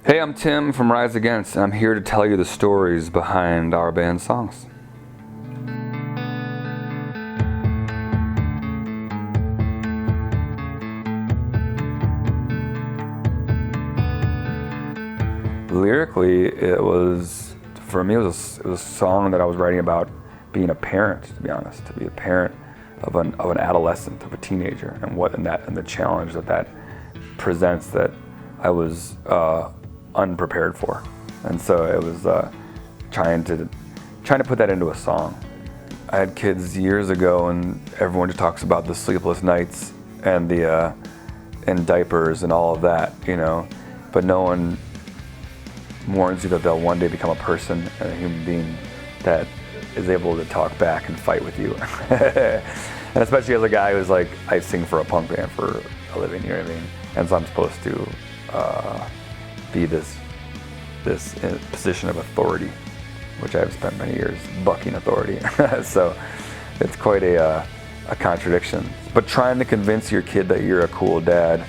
Hey, I'm Tim from Rise Against, and I'm here to tell you the stories behind our band's songs. Lyrically, it was a song that I was writing about being a parent, to be honest, to be a parent of an adolescent, of a teenager, and the challenge that presents that I was unprepared for, and so it was trying to put that into a song. I had kids years ago, and everyone just talks about the sleepless nights and the and diapers and all of that, but no one warns you that they'll one day become a person and a human being that is able to talk back and fight with you. And especially as a guy who's like, I sing for a punk band for a living, you know what I mean? And so I'm supposed to be this position of authority, which I've spent many years bucking authority. So it's quite a contradiction. But trying to convince your kid that you're a cool dad,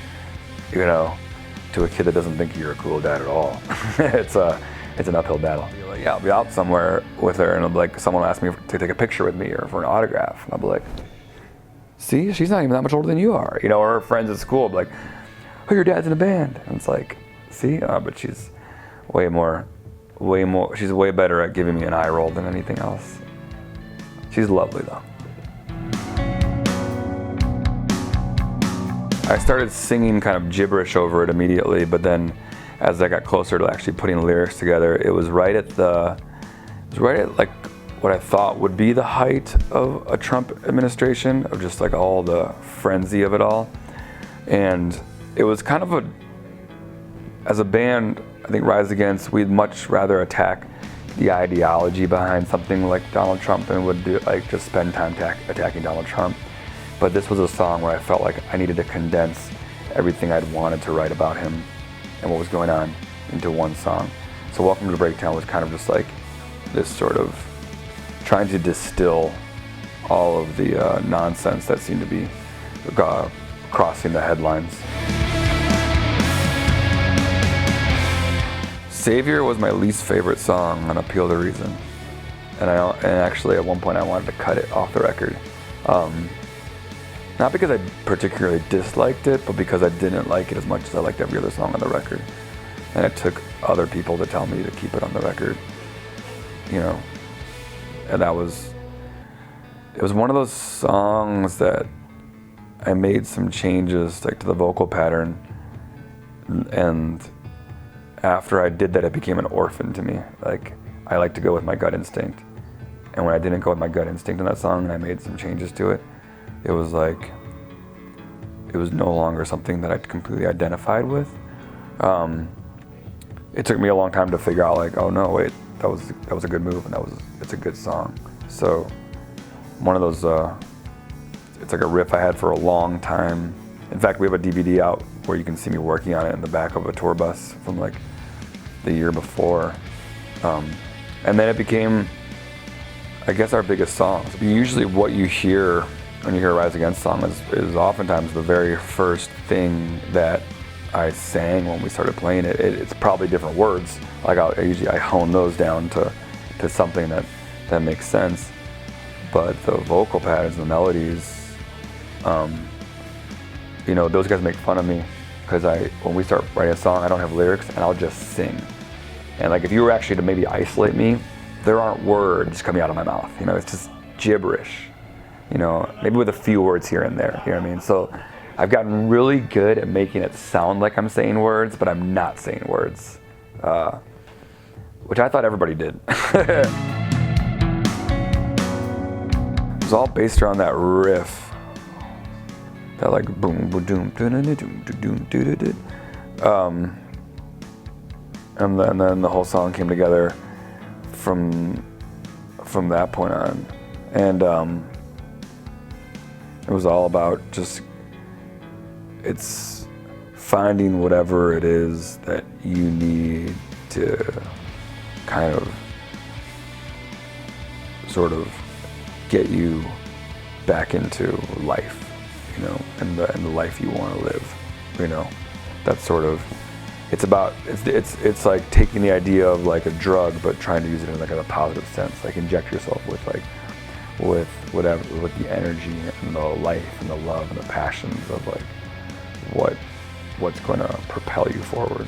to a kid that doesn't think you're a cool dad at all, it's an uphill battle. I'll be out somewhere with her, and someone will ask me to take a picture with me or for an autograph, and I'll be like, see, she's not even that much older than you are, or her friends at school will be like, oh, your dad's in a band, and it's like, see, but she's way she's way better at giving me an eye roll than anything else. She's lovely though. I started singing kind of gibberish over it immediately, but then as I got closer to actually putting lyrics together, it was right at like what I thought would be the height of a Trump administration, of just like all the frenzy of it all. And it was kind of as a band, I think Rise Against, we'd much rather attack the ideology behind something like Donald Trump than would just spend time attacking Donald Trump. But this was a song where I felt like I needed to condense everything I'd wanted to write about him and what was going on into one song. So Welcome to Breakdown was kind of just like this sort of trying to distill all of the nonsense that seemed to be crossing the headlines. Savior was my least favorite song on Appeal to Reason. And actually at one point I wanted to cut it off the record. Not because I particularly disliked it, but because I didn't like it as much as I liked every other song on the record. And it took other people to tell me to keep it on the record, and it was one of those songs that I made some changes to the vocal pattern, and after I did that, it became an orphan to me. I like to go with my gut instinct, and when I didn't go with my gut instinct in that song and I made some changes to it, it was no longer something that I completely identified with. It took me a long time to figure out oh no, wait, that was a good move, and it's a good song. So one of those, it's like a riff I had for a long time. In fact, we have a DVD out where you can see me working on it in the back of a tour bus from the year before. And then it became, I guess, our biggest song. Usually what you hear when you hear a Rise Against song is oftentimes the very first thing that I sang when we started playing it. It's probably different words. I hone those down to something that makes sense. But the vocal patterns, the melodies, those guys make fun of me because when we start writing a song, I don't have lyrics and I'll just sing. And if you were actually to maybe isolate me, there aren't words coming out of my mouth. It's just gibberish. Maybe with a few words here and there, you know what I mean? So I've gotten really good at making it sound like I'm saying words, but I'm not saying words, which I thought everybody did. It was all based around that riff, that boom, boom, doom, doom, doom, doom, doom, doom. And then the whole song came together from that point on, and it was all about it's finding whatever it is that you need to kind of sort of get you back into life, and the life you want to live, That's sort of it's like taking the idea of like a drug, but trying to use it in like a positive sense. Like inject yourself with with the energy and the life and the love and the passions of like what's going to propel you forward.